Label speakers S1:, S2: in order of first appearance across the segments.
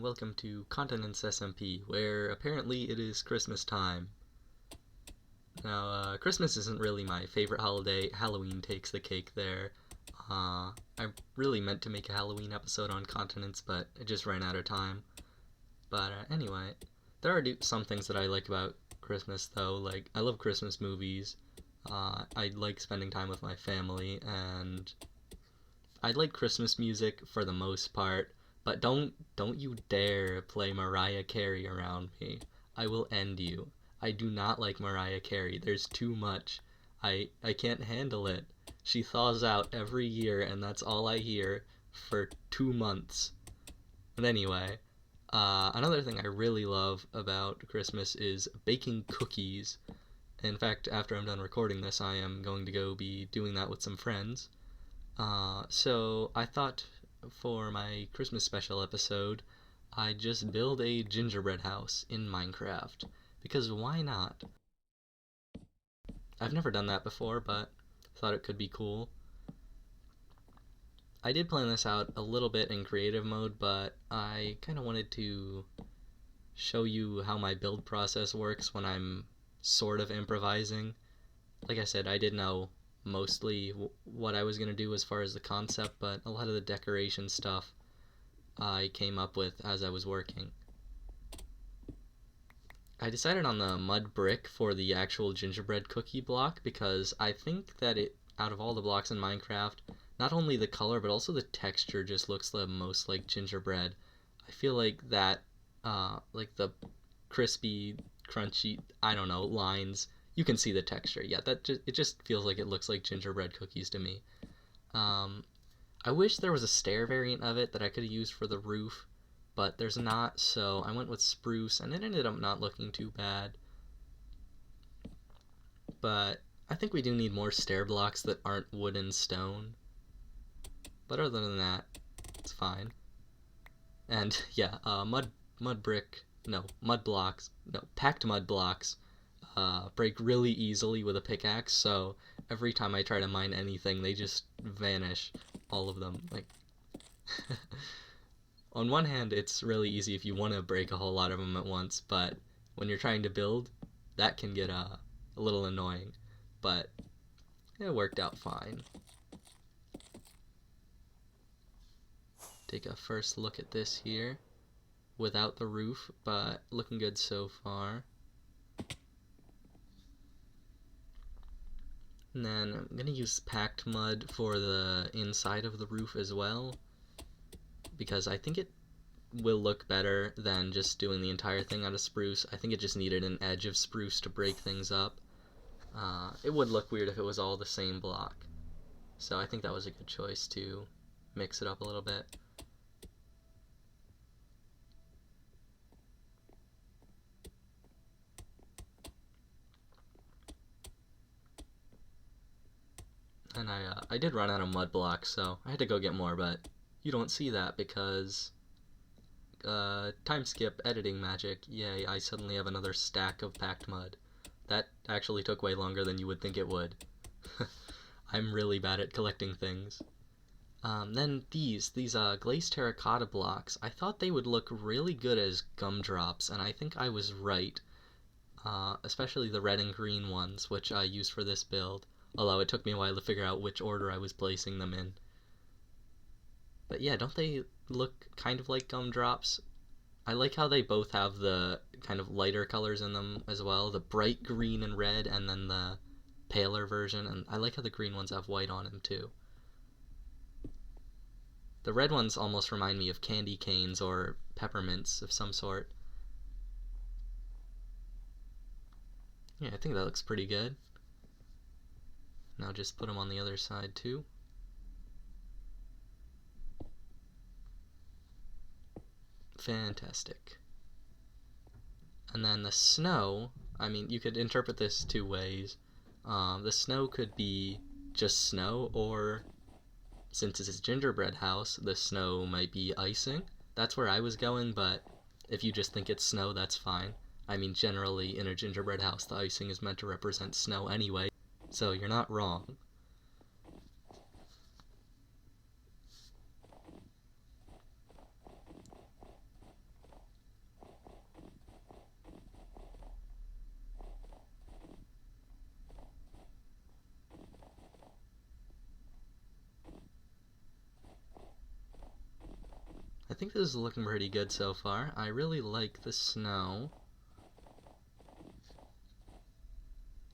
S1: and welcome to Continent's SMP, where apparently it is Christmas time. Now, Christmas isn't really my favorite holiday. Halloween takes the cake there. I really meant to make a Halloween episode on Continents, but I just ran out of time. But anyway, there are some things that I like about Christmas, though. Like, I love Christmas movies. I like spending time with my family, and I like Christmas music for the most part. But don't you dare play Mariah Carey around me. I will end you. I do not like Mariah Carey. There's too much. I can't handle it. She thaws out every year and that's all I hear for 2 months. But anyway, another thing I really love about Christmas is baking cookies. In fact, after I'm done recording this, I am going to go be doing that with some friends. So I thought for my Christmas special episode, I'd just build a gingerbread house in Minecraft. Because why not? I've never done that before, but thought it could be cool. I did plan this out a little bit in creative mode, but I kind of wanted to show you how my build process works when I'm sort of improvising. Like I said, I did know mostly what I was going to do as far as the concept, but a lot of the decoration stuff I came up with as I was working. I decided on the mud brick for the actual gingerbread cookie block because I think that out of all the blocks in Minecraft, not only the color but also the texture just looks the most like gingerbread. I feel like that, like the crispy, crunchy, I don't know, lines, you can see the texture. Yeah, it just feels like it looks like gingerbread cookies to me. I wish there was a stair variant of it that I could have used for the roof, but there's not, so I went with spruce, and it ended up not looking too bad. But I think we do need more stair blocks that aren't wood and stone. But other than that, it's fine. And yeah, mud blocks, no, packed mud blocks break really easily with a pickaxe, so every time I try to mine anything, they just vanish, all of them. Like, on one hand, it's really easy if you want to break a whole lot of them at once, but when you're trying to build, that can get a little annoying. But it worked out fine. Take a first look at this here, without the roof, but looking good so far. And then I'm going to use packed mud for the inside of the roof as well, because I think it will look better than just doing the entire thing out of spruce. I think it just needed an edge of spruce to break things up. It would look weird if it was all the same block. So I think that was a good choice to mix it up a little bit. And I did run out of mud blocks, so I had to go get more, but you don't see that because time skip editing magic. Yay, I suddenly have another stack of packed mud. That actually took way longer than you would think it would. I'm really bad at collecting things. Then these glazed terracotta blocks, I thought they would look really good as gumdrops, and I think I was right. Especially the red and green ones, which I used for this build, although it took me a while to figure out which order I was placing them in. But yeah, don't they look kind of like gumdrops? I like how they both have the kind of lighter colors in them as well, the bright green and red, and then the paler version, and I like how the green ones have white on them too. The red ones almost remind me of candy canes or peppermints of some sort. Yeah, I think that looks pretty good. Now just put them on the other side too. Fantastic. And then the snow, I mean, you could interpret this two ways. The snow could be just snow, or since it's a gingerbread house, the snow might be icing. That's where I was going, but if you just think it's snow, that's fine. I mean, generally in a gingerbread house, the icing is meant to represent snow anyway, so you're not wrong. think this is looking pretty good so far. I really like the snow.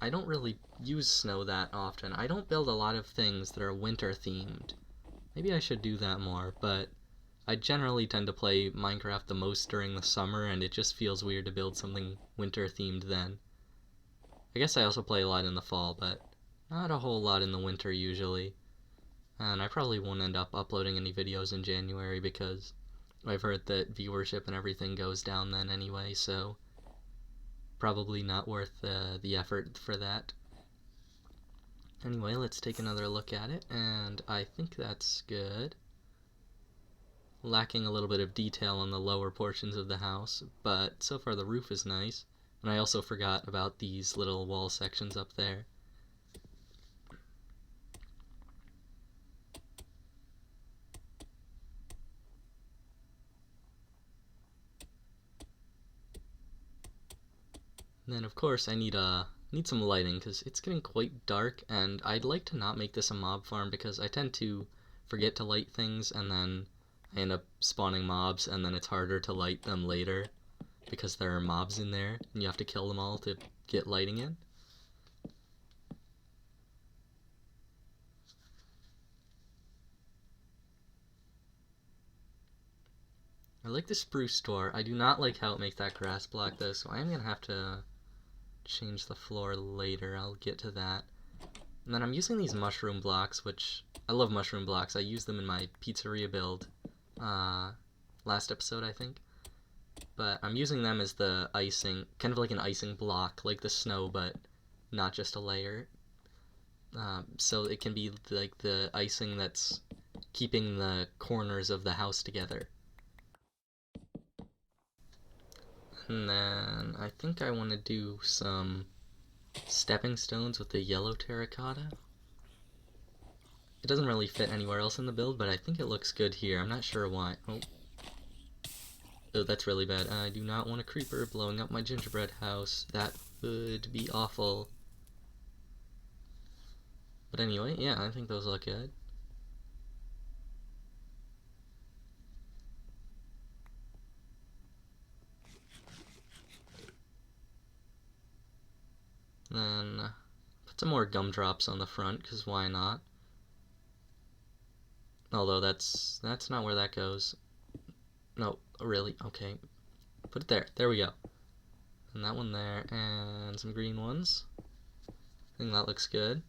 S1: I don't really use snow that often. I don't build a lot of things that are winter themed. Maybe I should do that more, but I generally tend to play Minecraft the most during the summer, and it just feels weird to build something winter themed then. I guess I also play a lot in the fall, but not a whole lot in the winter usually. And I probably won't end up uploading any videos in January because I've heard that viewership and everything goes down then anyway, so probably not worth the effort for that. Anyway, let's take another look at it, and I think that's good. Lacking a little bit of detail on the lower portions of the house, but so far the roof is nice. And I also forgot about these little wall sections up there. And then of course I need some lighting because it's getting quite dark, and I'd like to not make this a mob farm because I tend to forget to light things and then I end up spawning mobs, and then it's harder to light them later because there are mobs in there and you have to kill them all to get lighting in. I like the spruce door. I do not like how it makes that grass block though, so I am going to have to change the floor later. I'll get to that. And then I'm using these mushroom blocks, which I love mushroom blocks. I used them in my pizzeria build last episode, I think. But I'm using them as the icing, kind of like an icing block, like the snow, but not just a layer. So it can be like the icing that's keeping the corners of the house together. And then I think I want to do some stepping stones with the yellow terracotta. It doesn't really fit anywhere else in the build, but I think it looks good here. I'm not sure why. Oh, that's really bad. I do not want a creeper blowing up my gingerbread house. That would be awful. But anyway, yeah, I think those look good. Then put some more gumdrops on the front, because why not? Although that's not where that goes. No, really? Okay. Put it there. There we go. And that one there, and some green ones. I think that looks good.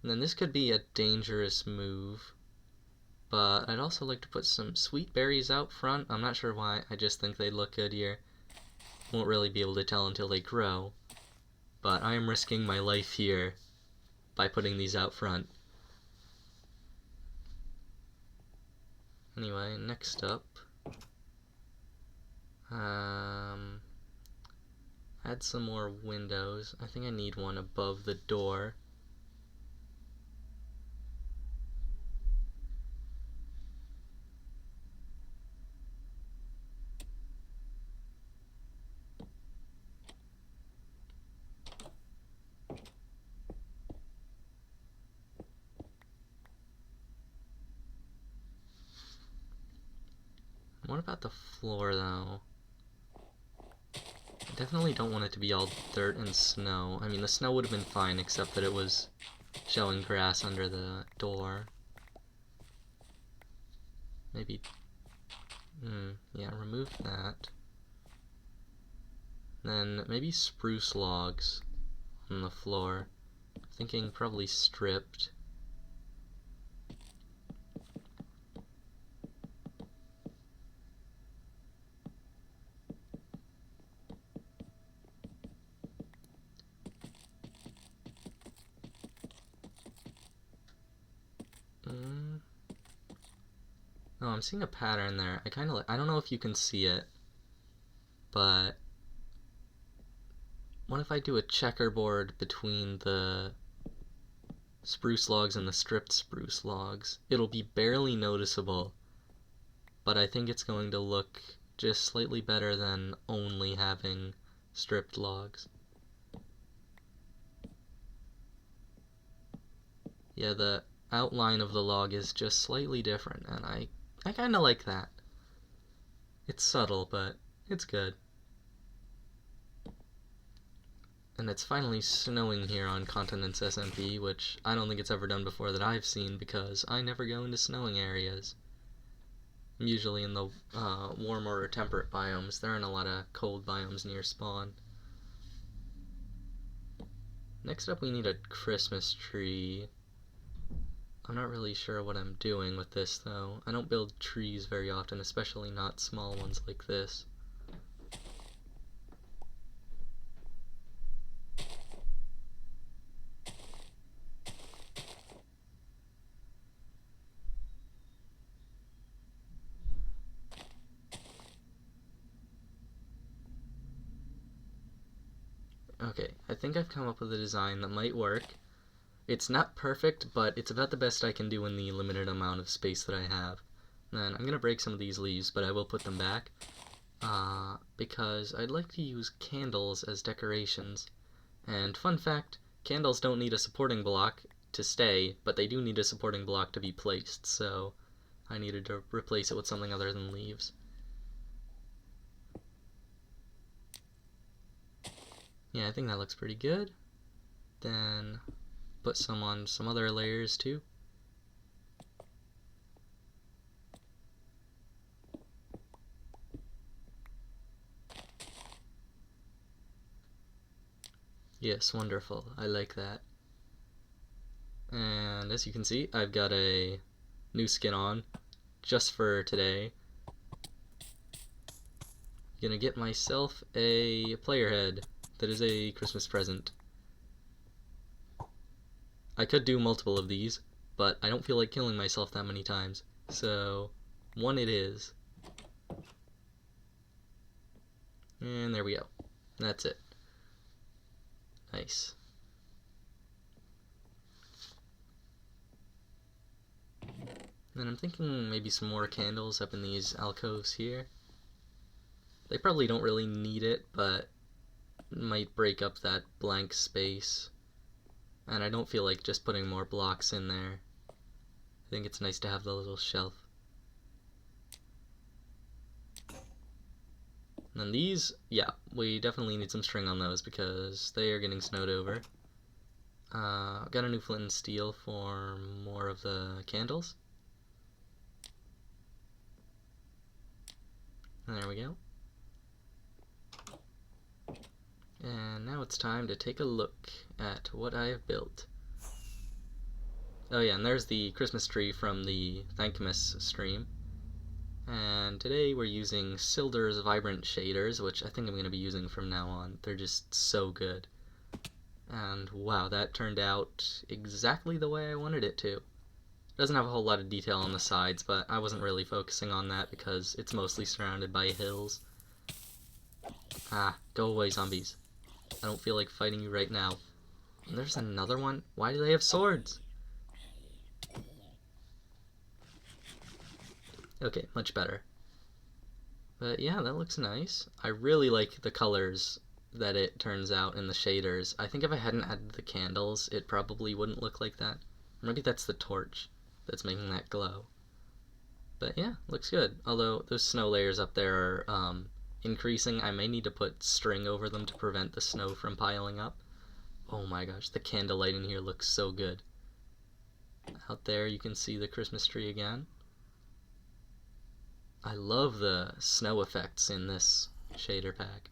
S1: And then this could be a dangerous move, but I'd also like to put some sweet berries out front. I'm not sure why, I just think they look good here. Won't really be able to tell until they grow, but I am risking my life here by putting these out front. Anyway, next up, add some more windows. I think I need one above the door. What about the floor, though? I definitely don't want it to be all dirt and snow. I mean, the snow would have been fine, except that it was showing grass under the door. Maybe... yeah, remove that. Then maybe spruce logs on the floor. Thinking probably stripped. Oh, I'm seeing a pattern there. I don't know if you can see it, but what if I do a checkerboard between the spruce logs and the stripped spruce logs? It'll be barely noticeable, but I think it's going to look just slightly better than only having stripped logs. Yeah, the outline of the log is just slightly different, and I I kinda like that. It's subtle, but it's good. And it's finally snowing here on Continent's SMP, which I don't think it's ever done before that I've seen because I never go into snowing areas. I'm usually in the warmer or temperate biomes. There aren't a lot of cold biomes near spawn. Next up we need a Christmas tree. I'm not really sure what I'm doing with this though. I don't build trees very often, especially not small ones like this. Okay, I think I've come up with a design that might work. It's not perfect, but it's about the best I can do in the limited amount of space that I have. Then I'm going to break some of these leaves, but I will put them back. Because I'd like to use candles as decorations. And fun fact, candles don't need a supporting block to stay, but they do need a supporting block to be placed, so I needed to replace it with something other than leaves. Yeah, I think that looks pretty good. Then put some on some other layers too. Yes, wonderful. I like that. And as you can see, I've got a new skin on just for today. Gonna get myself a player head that is a Christmas present. I could do multiple of these, but I don't feel like killing myself that many times, so one it is. And there we go. That's it. Nice. Then I'm thinking maybe some more candles up in these alcoves here. They probably don't really need it, but might break up that blank space. And I don't feel like just putting more blocks in there. I think it's nice to have the little shelf. And then these, yeah, we definitely need some string on those because they are getting snowed over. Got a new flint and steel for more of the candles. And there we go. And now it's time to take a look at what I have built. Oh yeah, and there's the Christmas tree from the Thankmas stream. And today we're using Silder's Vibrant Shaders, which I think I'm going to be using from now on. They're just so good. And wow, that turned out exactly the way I wanted it to. It doesn't have a whole lot of detail on the sides, but I wasn't really focusing on that because it's mostly surrounded by hills. Ah, go away, zombies. I don't feel like fighting you right now. And there's another one? Why do they have swords? Okay, much better. But yeah, that looks nice. I really like the colors that it turns out in the shaders. I think if I hadn't added the candles, it probably wouldn't look like that. Maybe that's the torch that's making that glow. But yeah, looks good. Although those snow layers up there are increasing, I may need to put string over them to prevent the snow from piling up. Oh my gosh, the candlelight in here looks so good. Out there you can see the Christmas tree again. I love the snow effects in this shader pack.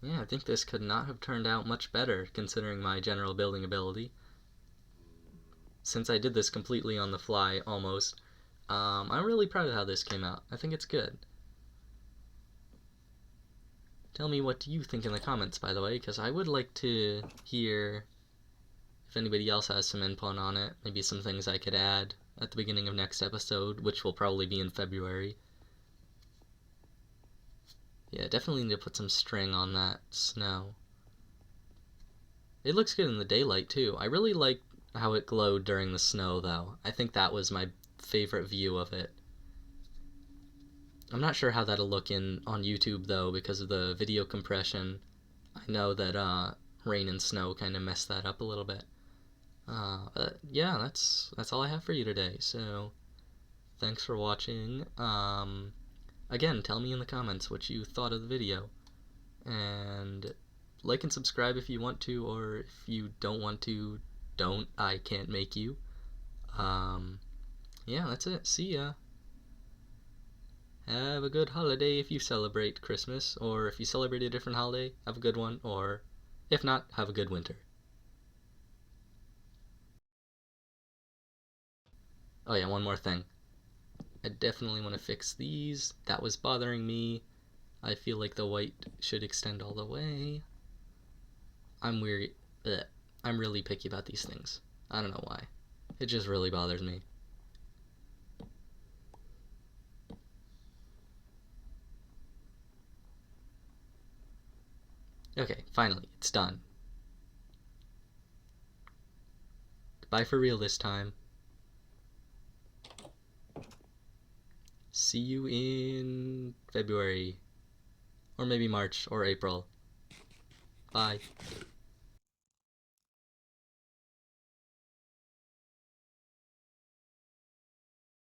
S1: Yeah, I think this could not have turned out much better considering my general building ability. Since I did this completely on the fly, almost, I'm really proud of how this came out. I think it's good. Tell me what you think in the comments, by the way, because I would like to hear if anybody else has some input on it. Maybe some things I could add at the beginning of next episode, which will probably be in February. Yeah, definitely need to put some string on that snow. It looks good in the daylight, too. I really like how it glowed during the snow, though. I think that was my favorite view of it. I'm not sure how that'll look on YouTube, though, because of the video compression. I know that rain and snow kind of messed that up a little bit. Yeah, that's all I have for you today. So thanks for watching. Again, tell me in the comments what you thought of the video, and like and subscribe if you want to, or if you don't want to, don't. I can't make you. Um, yeah, that's it. See ya. Have a good holiday if you celebrate Christmas, or if you celebrate a different holiday, have a good one, or if not, have a good winter. Oh yeah, one more thing. I definitely want to fix these. That was bothering me. I feel like the white should extend all the way. I'm weary. Bleh. I'm really picky about these things. I don't know why. It just really bothers me. Okay, finally, it's done. Bye for real this time. See you in February. Or maybe March or April. Bye.